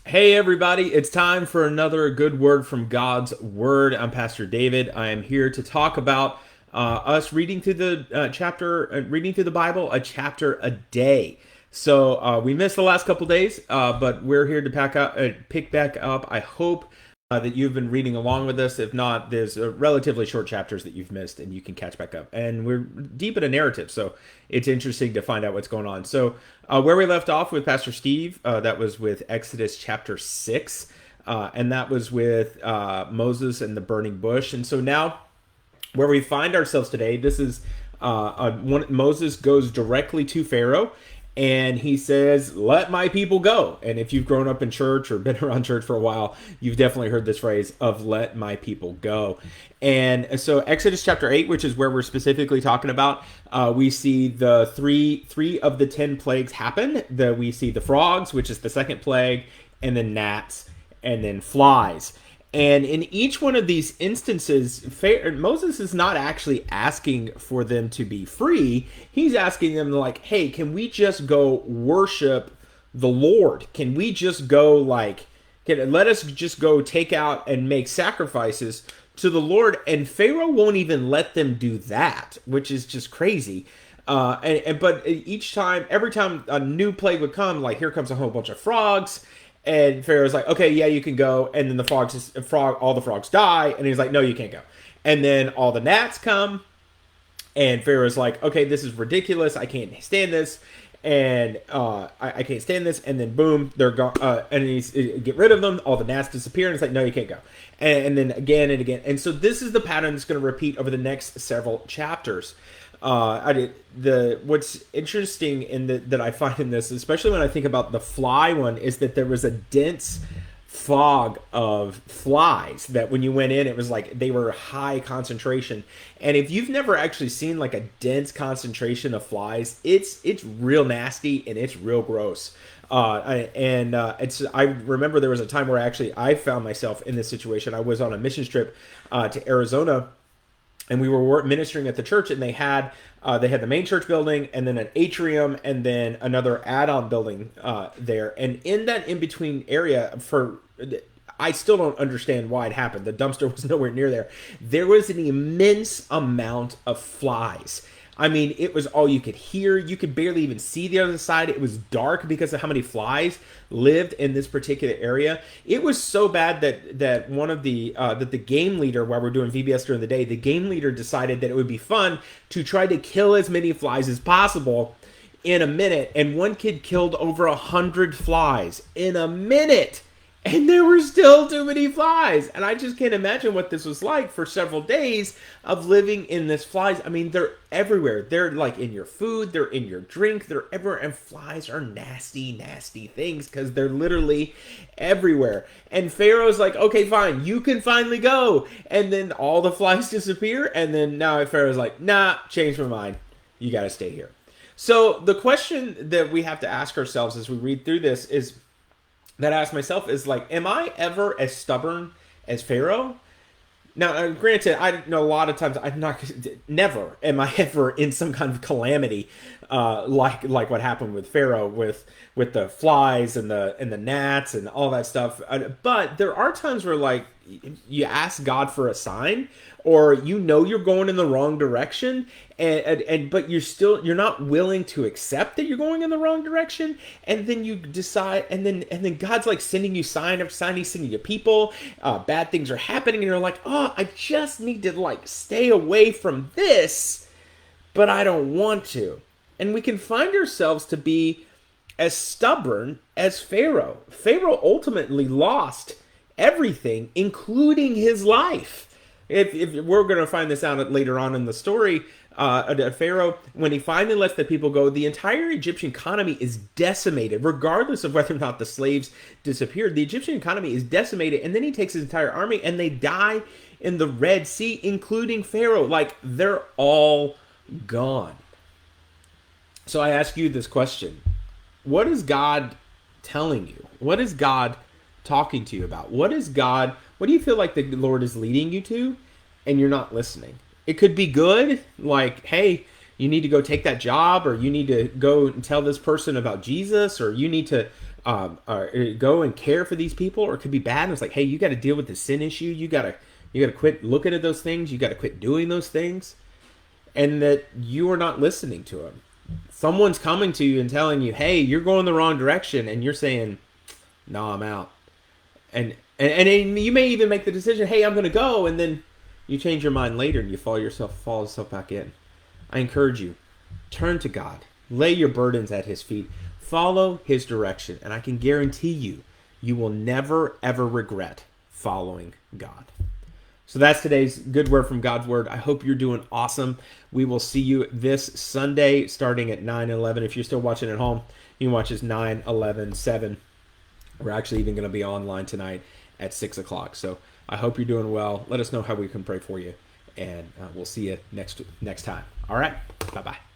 Hey everybody, it's time for another good word from God's Word. I'm Pastor David. I am here to talk about us reading through reading through the Bible a chapter a day. So we missed the last couple days, but we're here to pick back up. I hope that you've been reading along with us. If not, there's relatively short chapters that you've missed, and you can catch back up. And we're deep in a narrative, so it's interesting to find out what's going on. So, where we left off with Pastor Steve, that was with Exodus chapter 6, and that was with Moses and the burning bush. And so now, where we find ourselves today, this is Moses goes directly to Pharaoh, and he says, "Let my people go." And if you've grown up in church or been around church for a while, you've definitely heard this phrase of "let my people go." And so Exodus chapter 8, which is where we're specifically talking about, we see the three of the 10 plagues happen. We see the frogs, which is the second plague, and then gnats, and then flies. And in each one of these instances, Moses is not actually asking for them to be free. He's asking them, like, hey, can we just go worship the Lord? Can we just go, let us just go take out and make sacrifices to the Lord? And Pharaoh won't even let them do that, which is just crazy. But every time a new plague would come, like, here comes a whole bunch of frogs. And Pharaoh's like, okay, yeah, you can go. And then all the frogs die. And he's like, no, you can't go. And then all the gnats come. And Pharaoh's like, okay, this is ridiculous. I can't stand this. And I can't stand this. And then boom, they're gone. And he's get rid of them. All the gnats disappear. And it's like, no, you can't go. And then again and again. And so this is the pattern that's going to repeat over the next several chapters. What's interesting that I find in this, especially when I think about the fly one, is that there was a dense fog of flies that when you went in, it was like they were high concentration. And if you've never actually seen like a dense concentration of flies, it's real nasty and it's real gross. I remember there was a time where I found myself in this situation. I was on a missions trip to Arizona. And we were ministering at the church, and they had the main church building, and then an atrium, and then another add-on building there. And in that in-between area, I still don't understand why it happened. The dumpster was nowhere near there. There was an immense amount of flies. I mean, it was all you could hear. You could barely even see the other side. It was dark because of how many flies lived in this particular area. It was so bad that one of that the game leader, while we're doing VBS during the day, the game leader decided that it would be fun to try to kill as many flies as possible in a minute. And one kid killed over 100 flies in a minute. And there were still too many flies. And I just can't imagine what this was like for several days of living in this flies. I mean, they're everywhere. They're like in your food. They're in your drink. They're everywhere. And flies are nasty, nasty things because they're literally everywhere. And Pharaoh's like, okay, fine. You can finally go. And then all the flies disappear. And then now Pharaoh's like, nah, change my mind. You got to stay here. So the question that we have to ask ourselves as we read through this is, that I ask myself is like, am I ever as stubborn as Pharaoh? Now, granted, I know a lot of times never am I ever in some kind of calamity, like what happened with Pharaoh with the flies and the gnats and all that stuff. But there are times where like you ask God for a sign, or you're going in the wrong direction, but you're not willing to accept that you're going in the wrong direction, and then you decide, and then God's like sending you sign after sign. He's sending you people, bad things are happening, and you're like, oh, I just need to like stay away from this, but I don't want to. And we can find ourselves to be as stubborn as Pharaoh. Pharaoh ultimately lost everything, including his life. If we're going to find this out later on in the story, Pharaoh, when he finally lets the people go, the entire Egyptian economy is decimated, regardless of whether or not the slaves disappeared. The Egyptian economy is decimated, and then he takes his entire army, and they die in the Red Sea, including Pharaoh. Like, they're all gone. So I ask you this question. What is God telling you? What is God talking to you about? What do you feel like the Lord is leading you to, and you're not listening? It could be good, like, hey, you need to go take that job, or you need to go and tell this person about Jesus, or you need to or go and care for these people, or it could be bad. And it's like, hey, you got to deal with the sin issue. You gotta quit looking at those things. You got to quit doing those things, and that you are not listening to them. Someone's coming to you and telling you, hey, you're going the wrong direction, and you're saying, no, I'm out. And you may even make the decision, hey, I'm going to go, and then you change your mind later and you fall yourself back in. I encourage you, turn to God, lay your burdens at His feet, follow His direction, and I can guarantee you, you will never ever regret following God. So that's today's good word from God's word. I hope you're doing awesome. We will see you this Sunday starting at 9:11. If you're still watching at home, you can watch us 9, 11, 7. We're actually even going to be online tonight at 6 o'clock. So I hope you're doing well. Let us know how we can pray for you. And we'll see you next time. All right. Bye-bye.